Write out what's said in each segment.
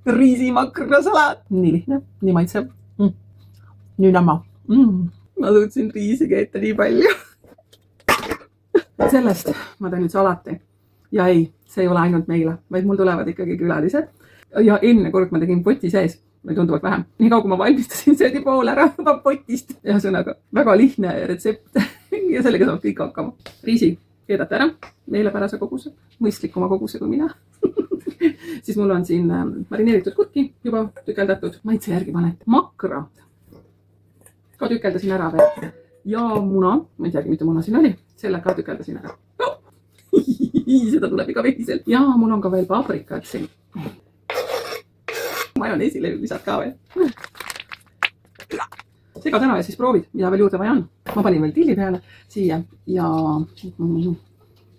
riisimakrasalat. Nii lihtne, nii maitsev. Nii nämma. Ma suutsin riisi keeta nii palju. Sellest ma teen nüüd salati. Ja ei, see ei ole ainult meile, vaid mul tulevad ikkagi külalised. Ja enne kord ma tegin poti sees, või tunduvalt vähem. Nii kaua kui ma valmistasin, söödi pool ära juba potist. Ühesõnaga, väga lihtne retsept ja sellega saab kõik hakkama. Riisi keedate ära, meelepärase koguse, mõistlikuma koguse kui mina. Siis mul on siin marineeritud kurki juba tükeldatud. Maitse järgi panete makra. Ka tükeldasin ära veel. Ja muna, ma ei teagi, mitu muna siin oli, selle ka tükeldasin ära. Seda tuleb iga vehiselt. Ja mul on ka veel paprikat siin. Majoneesile lisad ka veel. Sega täna ja siis proovid, mida veel juurde vaja on. Ma panin veel tilli peale siia ja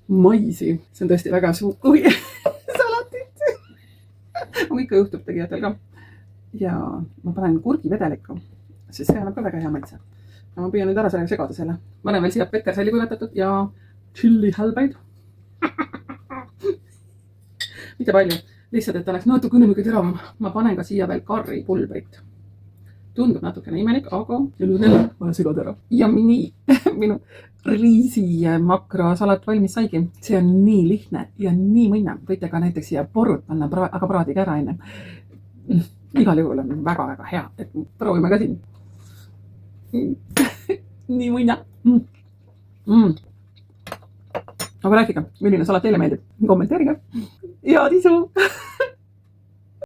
maisi. See on tõesti väga suur kui salatit. Aga ikka juhtub tegijatel ka. Ja ma panen kurgivedelikku, sest see annab ka väga hea maitse. Ma püüan nüüd ära segada selle. Ma panen veel siia petersalli kuivatatud ja tšillihälbeid. Mitte palju. Lihtsalt, et oleks natukene teravam. Ma panen ka siia veel karripulbrit. Tundub natukene imelik, aga vaja segada ära. Ja minu riisimakra salat valmis saigi. See on nii lihtne ja nii mõnna. Võite ka näiteks siia porrut panna, aga praadiga ära enne. Igal juhul on väga-väga hea. Et proovime ka siin. Nii mõnna. Aga rääkige, milline salat teile meeldib. Kommenteerige. Ja tisu!